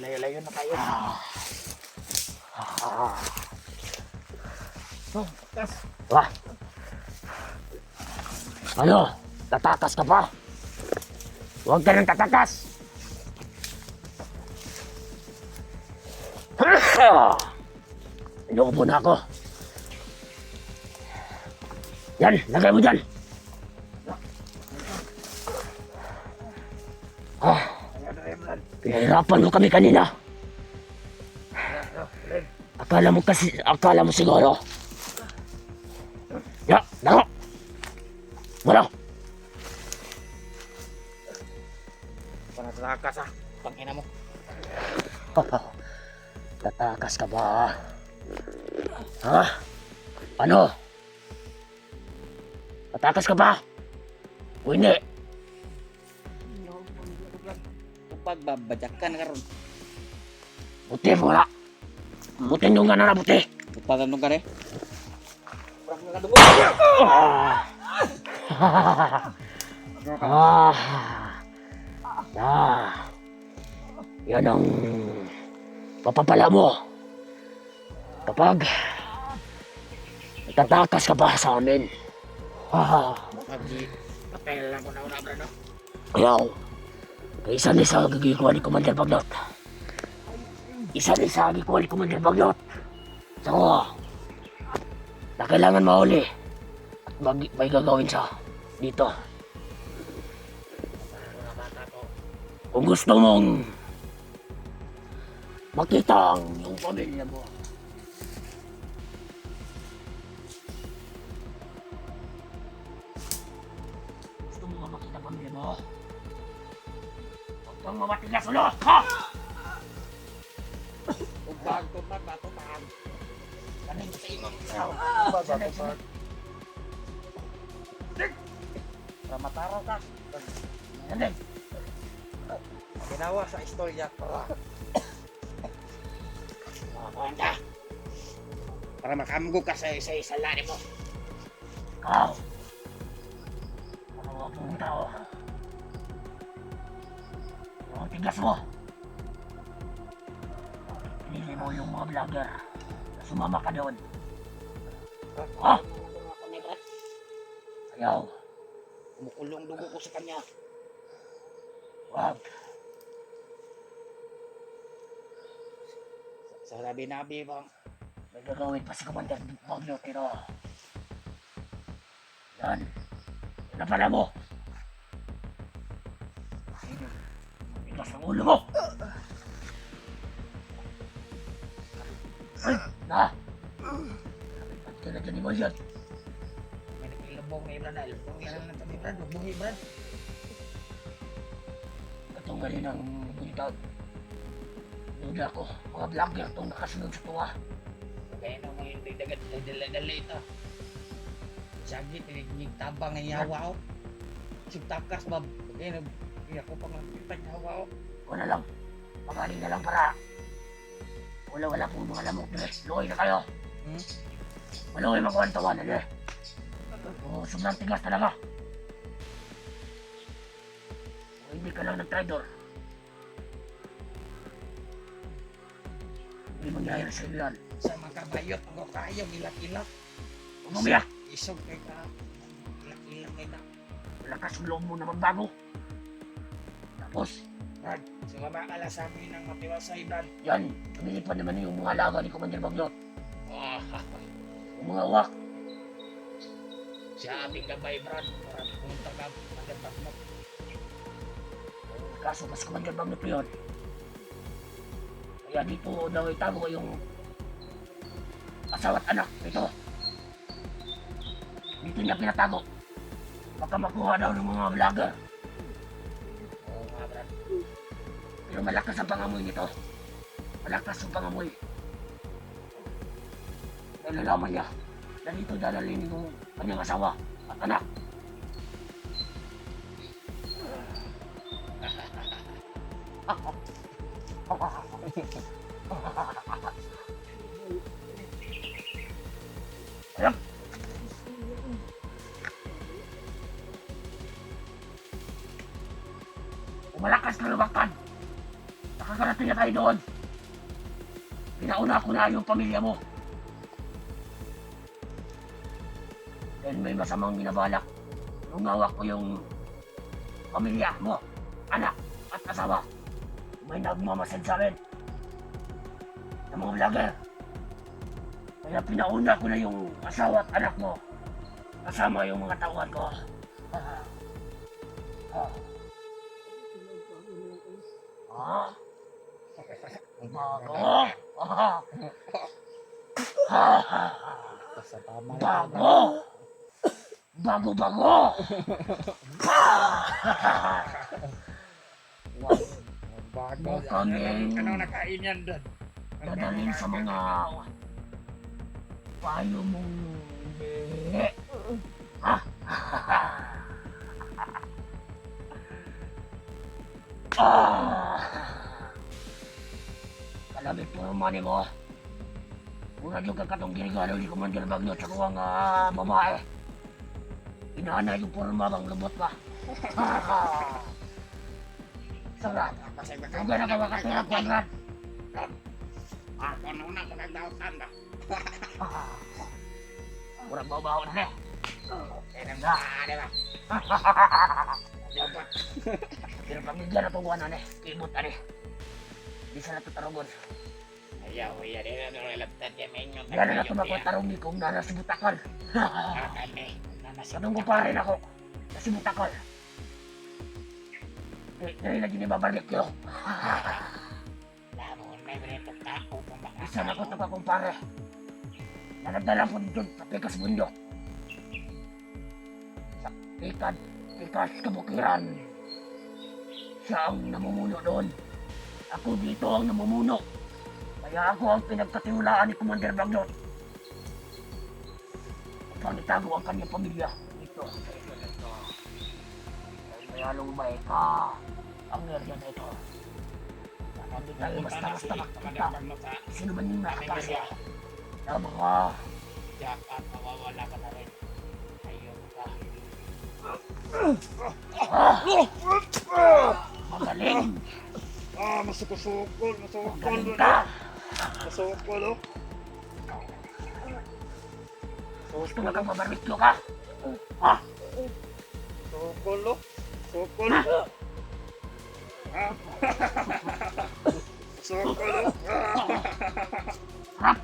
Layo-layo na tayo. Oh, takas. Wah. Ano? Tatakas ka pa? Huwag ka nang tatakas! Inuupo na ako. Yan, lagay mo dyan. Pinahirapan mo kami kanina. Akala mo siguro. Ya, dako. Wala. Tatakas ha. Pangina mo. Tatakas ka ba? Ha? Ano? Tatakas ka ba? O hindi? Pagbabadyakan karon. Buti mo wala. Buti nyo nga na buti. Pagtanong ka rin. Yan ang papapala mo kapag tatakas ka pa sa amin. Papel lang ko na una, no? Ayaw. Isa ni sa gagikuha ni Commander Bagnot. Isa ni sa gagikuha ni Commander Bagnot. So, na kailangan mahuli at may gagawin siya dito. Kung gusto mong makita ang iyong pamilya mo, gusto mo makita ang pamilya mo, huwag kang mamatigas ulo, ha? Tubag, bato, pahag. Ganun sa imong Bato. Ramataraw ka. ganun. Ginawa sa istorya. Mabanda. Para makamgo ka sa isa lari mo. Ikaw. Ano ang tao? Ang tigas mo. Pinili mo yung mga vlogger na sumama ka doon. Ha? Ayaw. Kumukulong dugo ko sa kanya. Wag. Sa labi-nabi bang. May gagawin pa si Commander Bagnot, pero yan. Yan pala mo. Tigas ang ulo mo. Ay, na. Ba't ka na dyan mo yan? May nagilabong na Ibran. Ilabong lang na ito Ibran. Lubong Ibran. Itong galing ng bunitag. Nuda ko, mga vlogger itong nakasunod sa tuwa. Kaya na mga hindi dala ito. Sagit, tabang ng yawa ko. Sugtakas ba? Kaya na ko pang napitan yawa ko. Ikaw na lang. Magaling na lang para wala pong mga lamok na luoy na kayo. Maluoy magkawantawan na o sobrang tigas talaga. O hindi ka lang nag-traitor. Hindi mangyayari sa iyo yan. Sa mga kabayot, ako kayo, ilak-ilak. Huwag mo umiyak. Isog kay ka. Ilak-ilak kay na. Lakas ng loob mo na magbago. Tapos, Brad, sumama ka lang sa amin ng matiwas sa Ibran. yan, tumilipad naman yung mga alaga ni Commander Bagnot. Oh, Yung mga uwak. siya aming gabay, Brad. Para pumunta ka, magandang mo. Kaso mas Commander Bagnot yun. Kaya dito daw itago yung asawa at anak nito. Dito niya pinatago. Baka makuha daw ng mga vlogger. Oo nga, Brad. Pero malakas ang pangamoy nito. Malakas ang pangamoy. Nalalaman niya na dito dadalhin yung kanyang asawa at anak. Ayan. Kung malakas na lumakan, Makakarating na tayo doon. Pinauna ko na yung pamilya mo. Dahil may masamang binabalak. Nungawak ko yung pamilya mo, anak at asawa. May nagmamasid sa amin ng mga vlogger. Kaya pinauna ko na yung asawa at anak mo. Kasama yung mga tauhan ko. Bago. Sa tama na. Bago. Bago. Bago. Mukhang Ano nakain yan doon? dadalhin sa mga payo mong hindi. Kalabit po naman mo. Muna yung kakatong ginigalo ni Commander Bagnot sa kuwang babae. Inaana yung porma bang lubot pa. Sarat. Huwag na kawakatulog kwadrat. Ano na ko nagdautan ba? Kurang bawa na eh. Kaya di ba? Dapat. Pero pamilya na tuguan na eh. Kibot na eh. Di sana tutarugon. Ayaw, iya di na nalagtan niya menyo. Yan na tumakot tarong ni kong nanasibutakan. Kami. Katong ko pa rin ako. Nasibutakal. Dahil lagi ni babalik yun. Lamon, may beretong tao kung baka. Isa na ko ito ka kumpare. Nanagdala ko dito sa Pikas Bundok. Sa Pikas Kabukiran. Siya ang namumuno doon. Ako dito ang namumuno. Kaya ako ang pinagkatiwalaan ni Commander Bagnot. Upang itago ang kanyang pamilya. Ito. May halumay ka. Ang area na ito. Hindi tayo basta-basta makikita. Sino ba yung nakakasya? Tama ka. Jakat, mawawala ka na rin. Ayaw ka. Magaling. Masukol. Magaling ka. Masukol, oh. Gusto na kang mabarbecue ka? Ha? Sukol, oh. Sukol. Sukol, oh. Harap.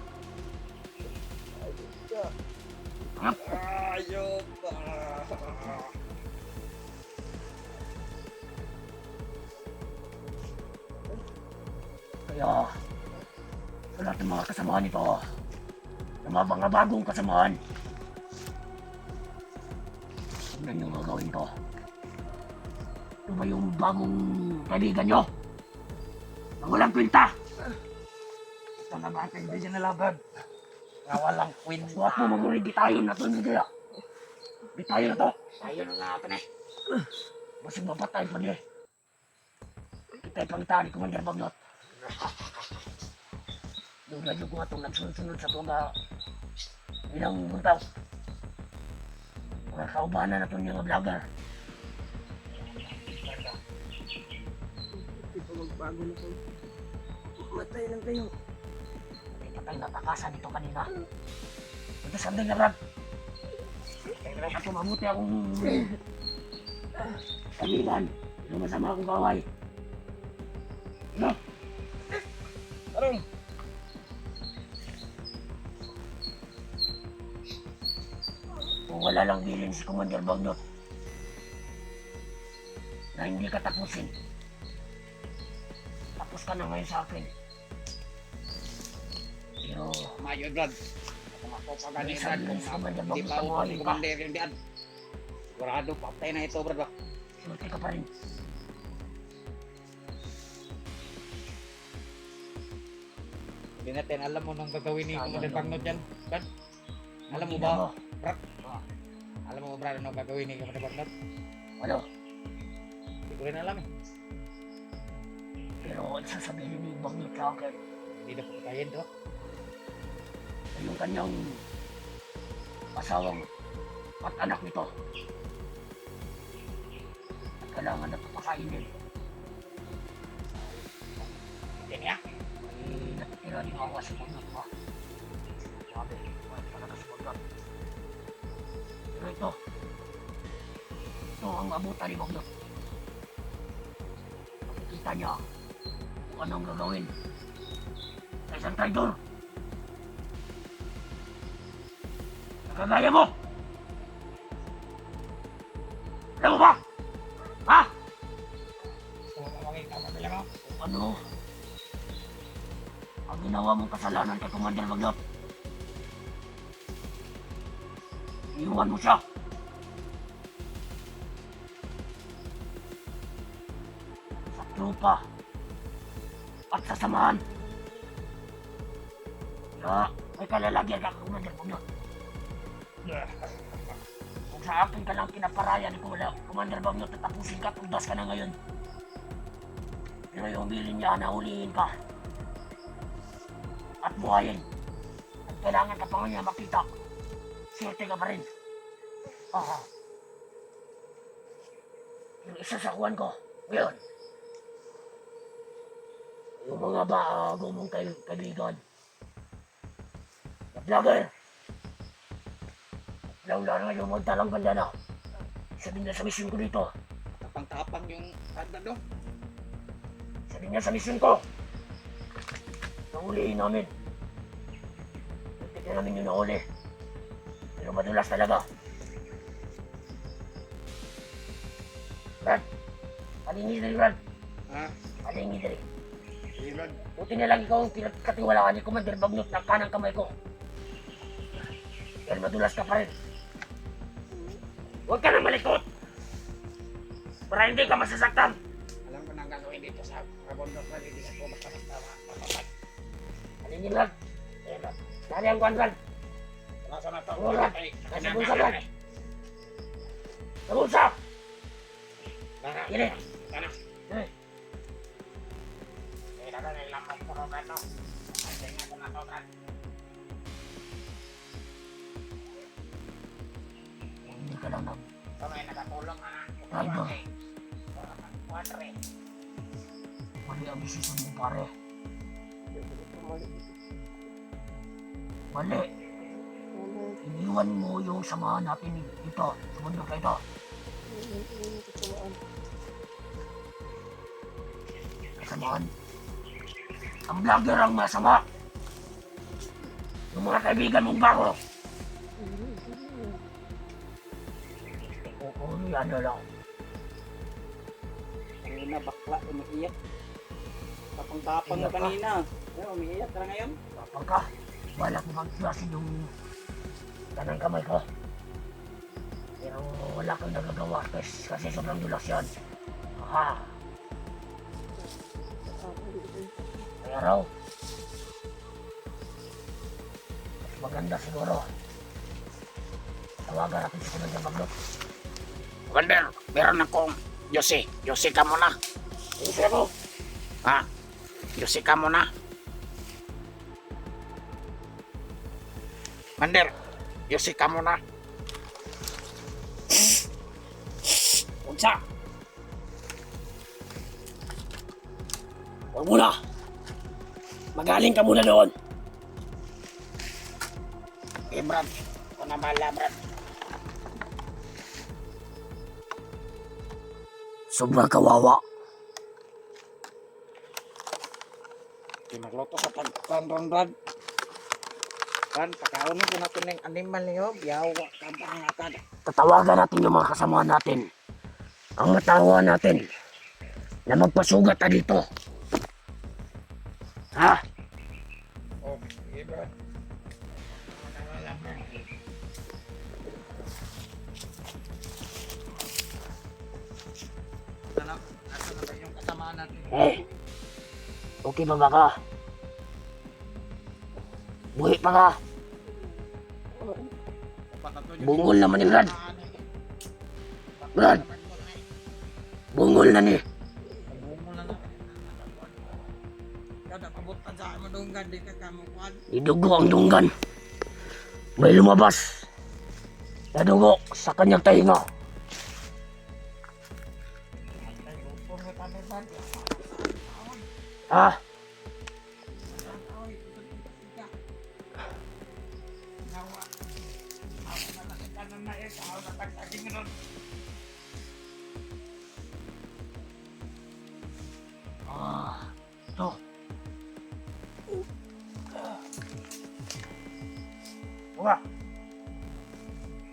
Ayop. Kaya, sa lahat ng mga kasamahan nito, ng mga bagong kasamahan, tignan nyo gagawin ko. Ito ba yung bagong kaibigan nyo? Na walang kwenta? Ito na ba ang kaibigan na laban? Nga walang kwenta. Suwat mo mamuri, di tayo na to, hindi kaya. Di tayo na to. Tayo na natin eh. Masig mapatay pa niya. Kita'y pangitaan ni Commander Bagnot. Yung radyo ko nga itong nagsunod-sunod sa tuwaga ilang buntaw. Mga kaubanan na ito niya mga vlogger. Ito magbago na kayo. Matay lang kayo. Hindi pa tayo natakasan dito kanina. Ito sanding na Brad. Ako mabuti akong kaibigan. Hindi masama akong kaway. No? Anong? Kung wala lang bilin si Commander Bagnot na hindi ka tapusin, tapos ka na ngayon sa akin. Pero Mayo, Brad. Kung ako pa ganitan, kung di pa ako Tawagin ka. commander yung diyan. Sigurado, patay na ito, Brad ba? Sulti ka pa rin. Hindi natin alam mo nang gagawin ni Commander Bagnot dyan, Brad. Alam mo Hindi ba, na mo. Brad? Alam mo, Brad, ano gagawin ni Commander Bagnot? Ano? Hindi ko rin alam eh. Pero ang sasabihin ni Bagnot sa akin, Hindi na pagkain to. ay yung kanyang asawang at anak nito. At kailangan na papakainin. wala din awa sa Bagnot ba? Sabi, wala talaga sa Bagnot. Pero ito ang abutan ni Bagnot. Makikita niya kung anong gagawin sa isang traidor. Nakagaya mo! Alam mo ba? Ha? Kung ano ang ginawa mong kasalanan kay Commander Bagnot? Iwan mo siya. Sa tropa at sa samahan. Kaya may kalalagyan ka, Commander Bagnot. Kung sa akin ka lang kinaparaya ni Commander Bagnot at tapusin ka, tudas ka na ngayon. Pero yung bilin niya na huliin ka at buhayin. At kailangan ka pa nga niya makita. Swerte ka pa rin. Yung isa sa kuwan ko, ngayon. Yung mga bago mong kaibigan. Na vlogger. Lalo na yung magtalang ganda na. Isa din na sa mission ko dito. Tapang-tapang yung handa no? Isa din na sa mission ko. Nahuliin namin. Hindi na namin yung nahuli. Pero madulas talaga. Brad, palingi dali Brad. Ha? Palingi dali. Ilad. Buti na lang ikaw ang pinagkatiwalaan ni Commander Bagnot ng kanang kamay ko. Dahil madulas ka pa rin. Huwag ka nang malikot! Para hindi ka masasaktan! Alam ko nang gagawin dito sa Rabondok na hindi ako basta-basta mapapag. Halingin lang. Dari ang kuwan Brad. Nasa na to? Wala. Nasa bulsa Brad. Sa bulsa! Gini. Tana. Eh, Kailangan na ilang mo puro gano. Ay, tingnan ko na to, Brad. hindi ka lang nag... So, may nakatulong na. Ano? Kuwadre. Mali ang desisyon mo pare. Mali. Iniwan mo yung samahan natin dito. Sa bundok na ito. Kasamaan. Ang vlogger ang masama. Yung mga kaibigan mong bago. Oo, yan na lang. Kanina bakla, umiiyak. Tapang-tapang na Iyak ka. kanina. Umiiyak ka na ngayon. Kapag ka, balak mo magklasin yung kanang kamay ko. Pero wala kang nagagawa kasi sobrang dulas yan. Aha. Kaya raw, mas maganda siguro. Tawagan natin si Commander Bagnot. Commander, meron akong Yossi. Yossi ka muna. Sige ako. Ha? Yossi ka muna. Commander, Yossi ka muna. Unsa? Huwag muna. Magaling ka muna doon. Eh, Brad. Ako na bahala, Brad. Sobrang kawawa. Kinagloto sa pagkandron, Brad. Brad, pagkaon mo natin ng animal niyo. Biyawa ka ba ang akad? Tatawagan natin yung mga kasama natin. Ang matawa natin na magpasugat na dito. Ha? Oh, sige, Brad. Asa na ba yung kasama natin? Okay ba ba ka? Buhi pa ka. Bungol naman ni Brad. Brad. Bungol na ni. Kada pabutan sa madunggan, di ka kamukuan. Idugo ang dunggan. May lumabas. Nadugo sa kanyang tahinga. Ha? Ako natagtagin mo nun. Ito. Bunga.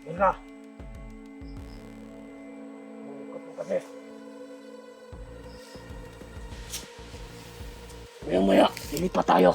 Hilka. Bukot mo kasi. Maya-maya, lilipat tayo.